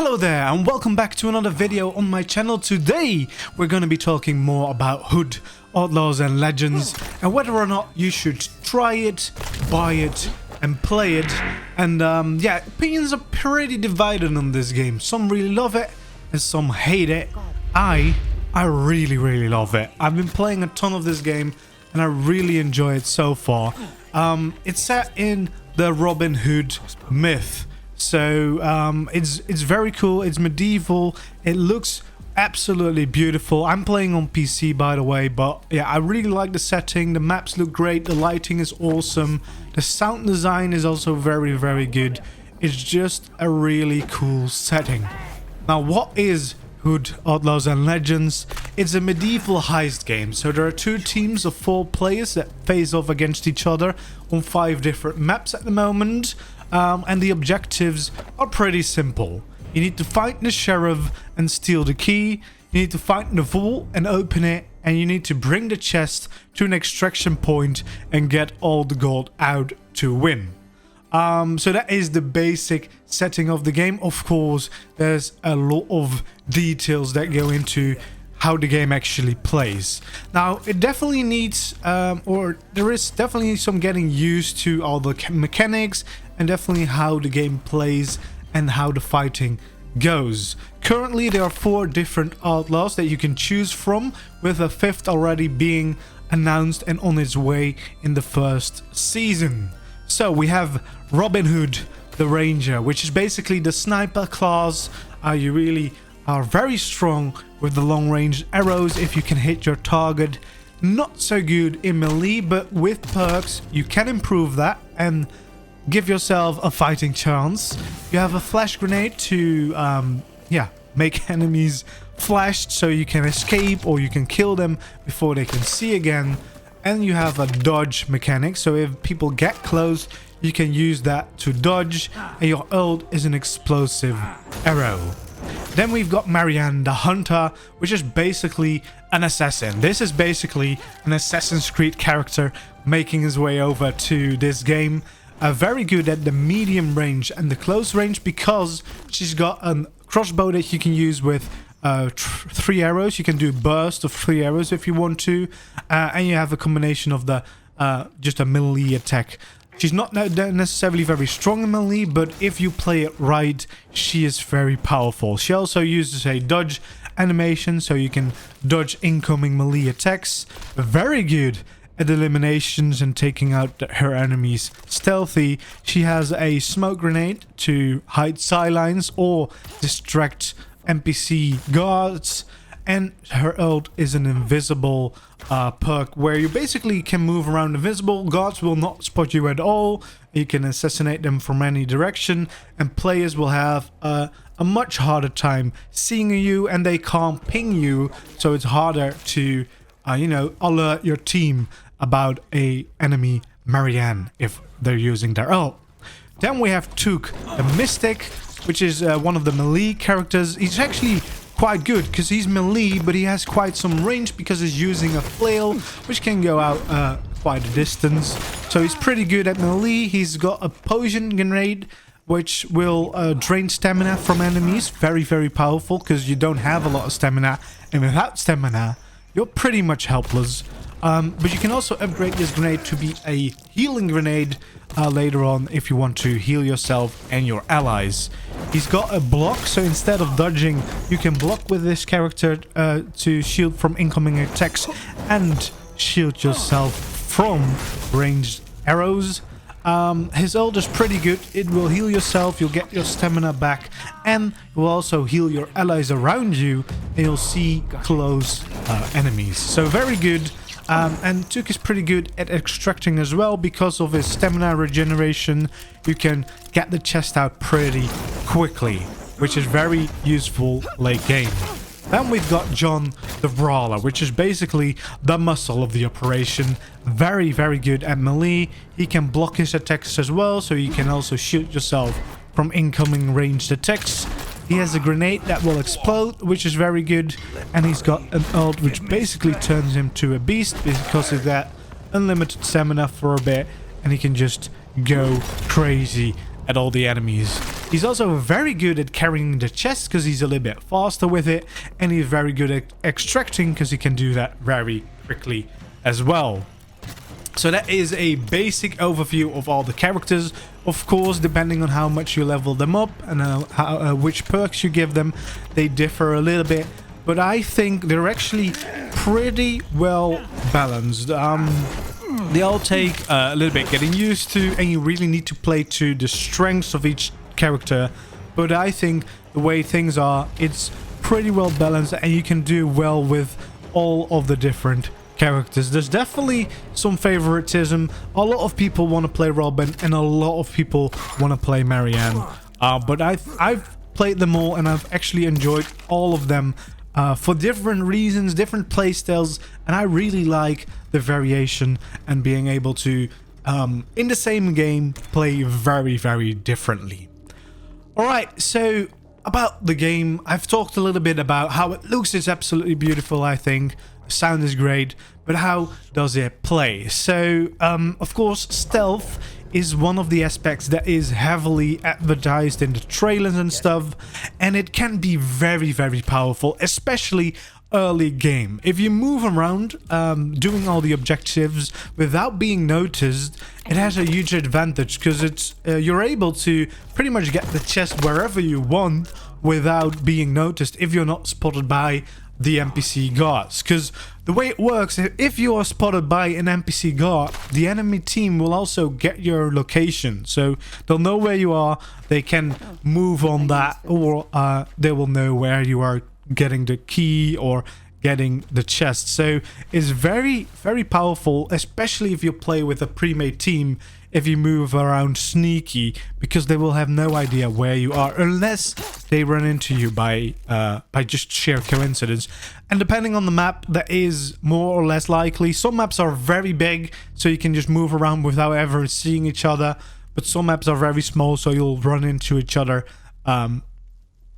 Hello there and welcome back to another video on my channel. Today we're going to be talking more about Hood, Outlaws and Legends and whether or not you should try it, buy it and play it. And yeah, opinions are pretty divided on this game. Some really love it and some hate it. I really love it. I've been playing a ton of this game and I really enjoy it so far. It's set in the Robin Hood myth. So it's very cool. It's medieval. It looks absolutely beautiful. I'm playing on PC, by the way, but yeah, I really like the setting. The maps look great. The lighting is awesome. The sound design is also very good. It's just a really cool setting. Now, what is Hood, Outlaws and Legends? It's a medieval heist game. So there are two teams of 4 players that face off against each other on 5 different maps at the moment. And the objectives are pretty simple. You need to find the sheriff and steal the key. You need to find the vault and open it. And you need to bring the chest to an extraction point and get all the gold out to win. So that is the basic setting of the game. Of course, there's a lot of details that go into how the game actually plays. Now, it definitely needs, or there is definitely some getting used to all the mechanics and definitely how the game plays and how the fighting goes. Currently, there are 4 different outlaws that you can choose from, with a 5th already being announced and on its way in the first season. So we have Robin Hood, the Ranger, which is basically the sniper class. You really are very strong with the long range arrows if you can hit your target. Not so good in melee, but with perks you can improve that and give yourself a fighting chance. You have a flash grenade to make enemies flashed so you can escape or you can kill them before they can see again. And you have a dodge mechanic, so if people get close you can use that to dodge, and your ult is an explosive arrow. Then we've got Marianne The Hunter, which is basically an assassin. This is basically an Assassin's Creed character making his way over to this game. Very good at the medium range and the close range because she's got a crossbow that you can use with 3 arrows. You can do burst of 3 arrows if you want to, and you have a combination of the just a melee attack. She's not necessarily very strong in melee, but if you play it right, she is very powerful. She also uses a dodge animation, so you can dodge incoming melee attacks. Very good at eliminations and taking out her enemies stealthy. She has a smoke grenade to hide sidelines or distract NPC guards, and her ult is an invisible perk where you basically can move around invisible. Guards will not spot you at all. You can assassinate them from any direction, and players will have a much harder time seeing you, and they can't ping you, so it's harder to alert your team about a enemy Marianne if they're using their ult. Then we have Tooke The Mystic, which is one of the melee characters. He's actually quite good because he's melee, but he has quite some range because he's using a flail, which can go out quite a distance. So he's pretty good at melee. He's got a poison grenade, which will drain stamina from enemies. Very powerful because you don't have a lot of stamina, and without stamina, you're pretty much helpless. But you can also upgrade this grenade to be a healing grenade later on if you want to heal yourself and your allies. He's got a block, so instead of dodging, you can block with this character to shield from incoming attacks and shield yourself from ranged arrows. His ult is pretty good. It will heal yourself, you'll get your stamina back, and it will also heal your allies around you, and you'll see close enemies. So very good. And Tooke is pretty good at extracting as well because of his stamina regeneration. You can get the chest out pretty quickly, which is very useful late game. Then we've got John the Brawler, which is basically the muscle of the operation. Very good at melee. He can block his attacks as well, so you can also shield yourself from incoming ranged attacks. He has a grenade that will explode, which is very good, and he's got an ult which basically turns him to a beast because of that unlimited stamina for a bit, and he can just go crazy at all the enemies He's also very good at carrying the chest because he's a little bit faster with it, and he's very good at extracting because he can do that very quickly as well. So that is a basic overview of all the characters. Of course, depending on how much you level them up and which perks you give them, they differ a little bit. But I think they're actually pretty well balanced. They all take a little bit getting used to, and you really need to play to the strengths of each character. But I think the way things are, it's pretty well balanced, and you can do well with all of the different characters. There's definitely some favoritism. A lot of people want to play Robin, and a lot of people want to play Marianne. But I've played them all, and I've actually enjoyed all of them for different reasons, different playstyles, and I really like the variation and being able to, in the same game, play very, very differently. Alright, so about the game, I've talked a little bit about how it looks. It's absolutely beautiful, I think. The sound is great, but how does it play? So, of course, stealth is one of the aspects that is heavily advertised in the trailers and stuff, and it can be very, very powerful, especially early game. If you move around doing all the objectives without being noticed, it has a huge advantage because it's you're able to pretty much get the chest wherever you want without being noticed if you're not spotted by the NPC guards. Because the way it works, if you are spotted by an NPC guard, the enemy team will also get your location, so they'll know where you are. They can move on that, or they will know where you are getting the key or getting the chest. So it's very, very powerful, especially if you play with a pre-made team, if you move around sneaky, because they will have no idea where you are unless they run into you by just sheer coincidence. And depending on the map, that is more or less likely. Some maps are very big, so you can just move around without ever seeing each other, but some maps are very small, so you'll run into each other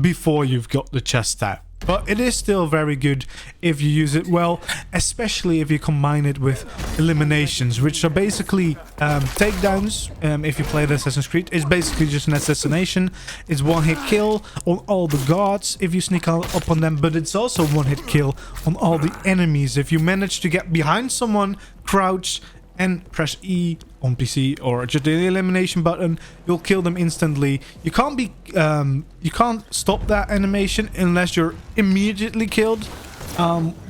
before you've got the chest out. But it is still very good if you use it well, especially if you combine it with eliminations, which are basically takedowns. If you play the Assassin's Creed, it's basically just an assassination. It's one-hit kill on all the guards if you sneak up on them, but it's also one-hit kill on all the enemies. If you manage to get behind someone, crouch, and press E on PC or just the elimination button, you'll kill them instantly. You can't stop that animation unless you're immediately killed,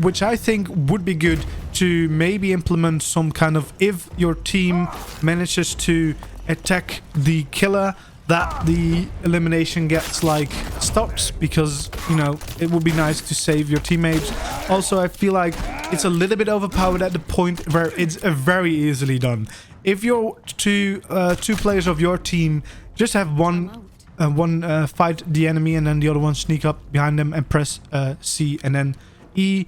which I think would be good to maybe implement some kind of, if your team manages to attack the killer, that the elimination gets like stops, because you know it would be nice to save your teammates. Also, I feel like it's a little bit overpowered at the point where it's very easily done. If you're two players of your team, just have one fight the enemy and then the other one sneak up behind them and press C and then E,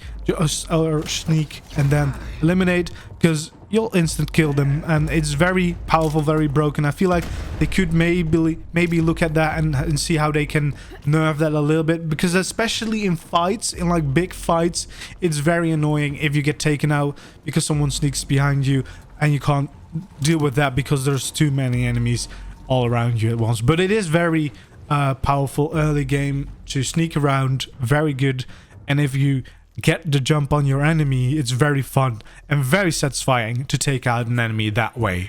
or sneak and then eliminate, because you'll instant kill them, and it's very powerful, very broken. I feel like they could maybe look at that and see how they can nerf that a little bit, because especially in fights, in like big fights, it's very annoying if you get taken out because someone sneaks behind you and you can't deal with that because there's too many enemies all around you at once. But it is very powerful early game to sneak around, very good, and if you get the jump on your enemy, it's very fun and very satisfying to take out an enemy that way.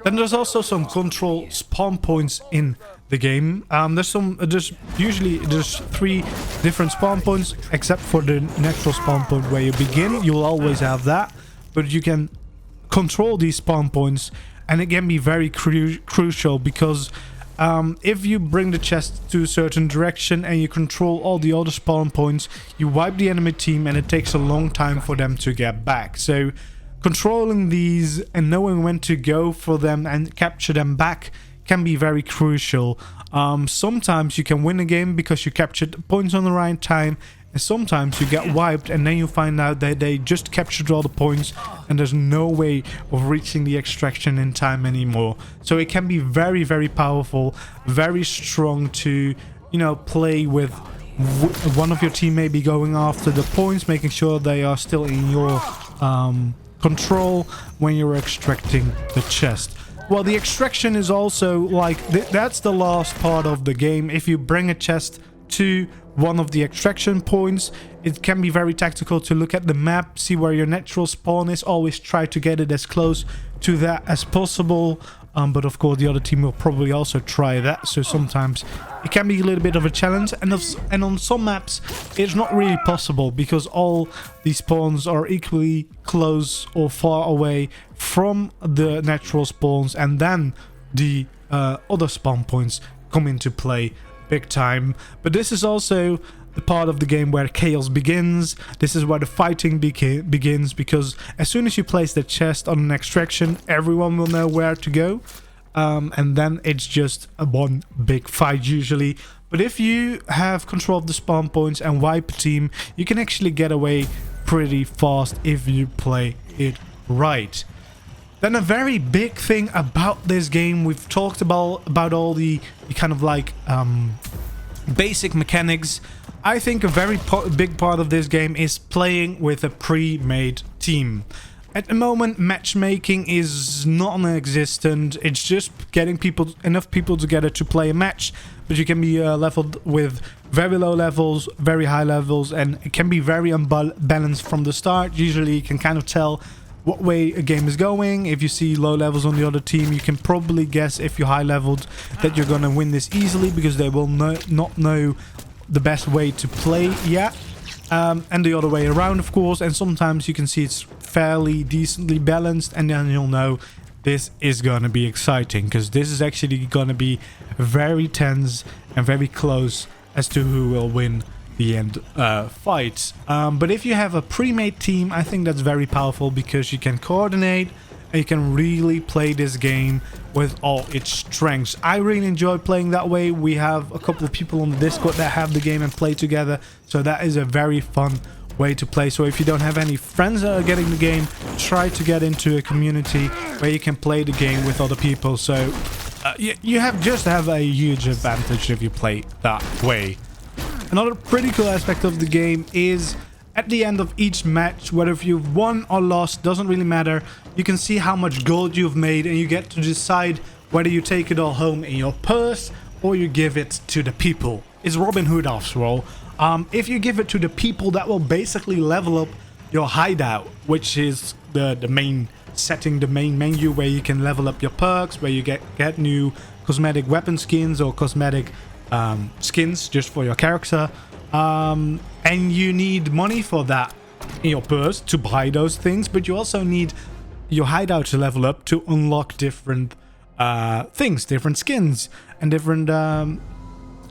Then there's also some control spawn points in the game. There's usually 3 different spawn points, except for the natural spawn point where you begin. You'll always have that, but you can control these spawn points, and it can be very crucial because if you bring the chest to a certain direction and you control all the other spawn points, you wipe the enemy team and it takes a long time for them to get back. So controlling these and knowing when to go for them and capture them back can be very crucial. Sometimes you can win a game because you captured points on the right time, and sometimes you get wiped and then you find out that they just captured all the points and there's no way of reaching the extraction in time anymore. So it can be very, very powerful, very strong to, you know, play with one of your team maybe going after the points, making sure they are still in your control when you're extracting the chest. Well, the extraction is also like that's the last part of the game. If you bring a chest to one of the extraction points, it can be very tactical to look at the map, see where your natural spawn is. Always try to get it as close to that as possible. But of course, the other team will probably also try that. So sometimes it can be a little bit of a challenge. And on some maps, it's not really possible because all these spawns are equally close or far away from the natural spawns. And then the other spawn points come into play big time. But this is also the part of the game where chaos begins. This is where the fighting begins, because as soon as you place the chest on an extraction, everyone will know where to go, and then it's just a one big fight usually. But if you have control of the spawn points and wipe a team, you can actually get away pretty fast if you play it right. Then a very big thing about this game, we've talked about all the kind of like basic mechanics. I think a very big part of this game is playing with a pre-made team. At the moment, matchmaking is non-existent. It's just getting enough people together to play a match. But you can be leveled with very low levels, very high levels, and it can be very unbalanced from the start. Usually you can kind of tell what way a game is going. If you see low levels on the other team, you can probably guess if you're high leveled that you're gonna win this easily, because they will not know the best way to play yet, and the other way around, of course. And sometimes you can see it's fairly decently balanced, and then you'll know this is gonna be exciting, because this is actually gonna be very tense and very close as to who will win the end fight. But if you have a pre-made team, I think that's very powerful, because you can coordinate and you can really play this game with all its strengths. I really enjoy playing that way. We have a couple of people on the Discord that have the game and play together, so that is a very fun way to play. So if you don't have any friends that are getting the game, try to get into a community where you can play the game with other people. So you have a huge advantage if you play that way. Another pretty cool aspect of the game is at the end of each match, whether if you've won or lost, doesn't really matter. You can see how much gold you've made, and you get to decide whether you take it all home in your purse or you give it to the people. It's Robin Hood after all. If you give it to the people, that will basically level up your hideout, which is the main setting, the main menu where you can level up your perks, where you get new cosmetic weapon skins or cosmetic skins just for your character. And you need money for that in your purse to buy those things, but you also need your hideout to level up to unlock different things, different skins, and different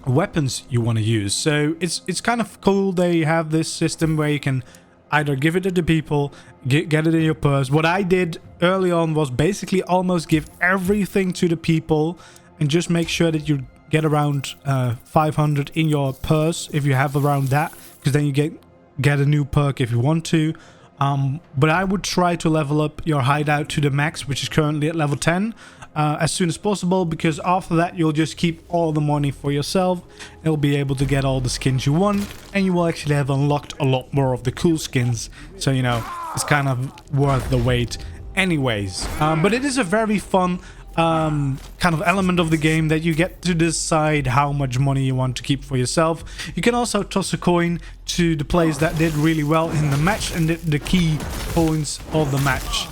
weapons you want to use. So it's kind of cool they have this system where you can either give it to the people, get it in your purse. What I did early on was basically almost give everything to the people and just make sure that you get around 500 in your purse if you have around that, because then you get a new perk if you want to. But I would try to level up your hideout to the max, which is currently at level 10, as soon as possible, because after that you'll just keep all the money for yourself. You'll be able to get all the skins you want, and you will actually have unlocked a lot more of the cool skins. So, you know, it's kind of worth the wait anyways. But it is a very fun kind of element of the game that you get to decide how much money you want to keep for yourself. You can also toss a coin to the players that did really well in the match and the key points of the match,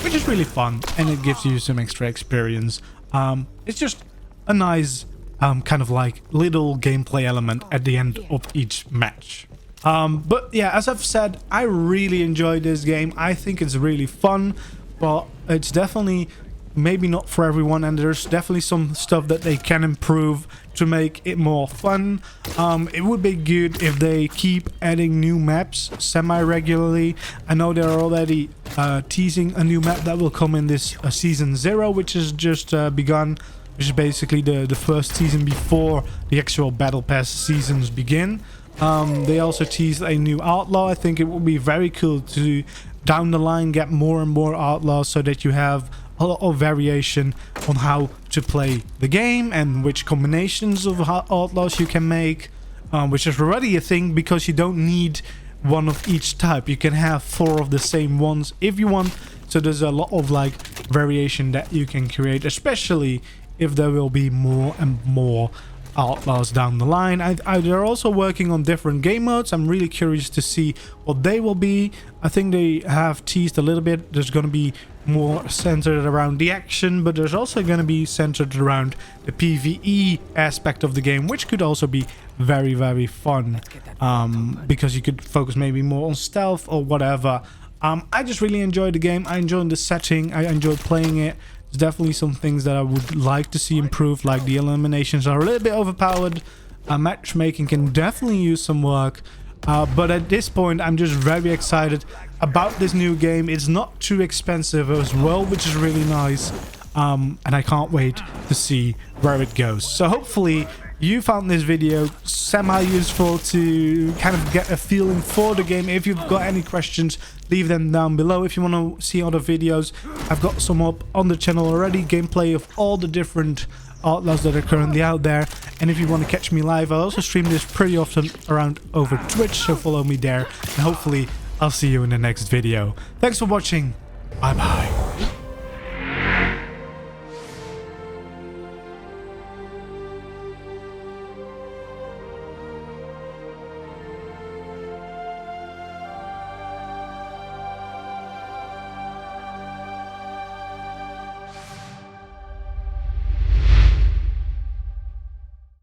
which is really fun, and it gives you some extra experience. It's just a nice kind of like little gameplay element at the end of each match. But yeah, as I've said, I really enjoy this game. I think it's really fun, but it's definitely maybe not for everyone, and there's definitely some stuff that they can improve to make it more fun. It would be good if they keep adding new maps semi-regularly. I know they're already teasing a new map that will come in this season 0, which has just begun, which is basically the first season before the actual battle pass seasons begin. They also teased a new outlaw. I think it would be very cool to down the line get more and more outlaws, so that you have a lot of variation on how to play the game and which combinations of outlaws you can make, which is already a thing, because you don't need one of each type. You can have 4 of the same ones if you want. So there's a lot of like variation that you can create, especially if there will be more and more Outlaws down the line. They're also working on different game modes. I'm really curious to see what they will be. I think they have teased a little bit. There's going to be more centered around the action, but there's also going to be centered around the PvE aspect of the game, which could also be very, very fun, because you could focus maybe more on stealth or whatever. I just really enjoyed the game. I enjoyed the setting. I enjoyed playing it. There's definitely some things that I would like to see improved, like the eliminations are a little bit overpowered. Matchmaking can definitely use some work. But at this point, I'm just very excited about this new game. It's not too expensive as well, which is really nice. And I can't wait to see where it goes. So hopefully you found this video semi-useful to kind of get a feeling for the game. If you've got any questions, leave them down below. If you want to see other videos, I've got some up on the channel already. Gameplay of all the different Outlaws that are currently out there. And if you want to catch me live, I also stream this pretty often around over Twitch, so follow me there. And hopefully I'll see you in the next video. Thanks for watching. Bye bye.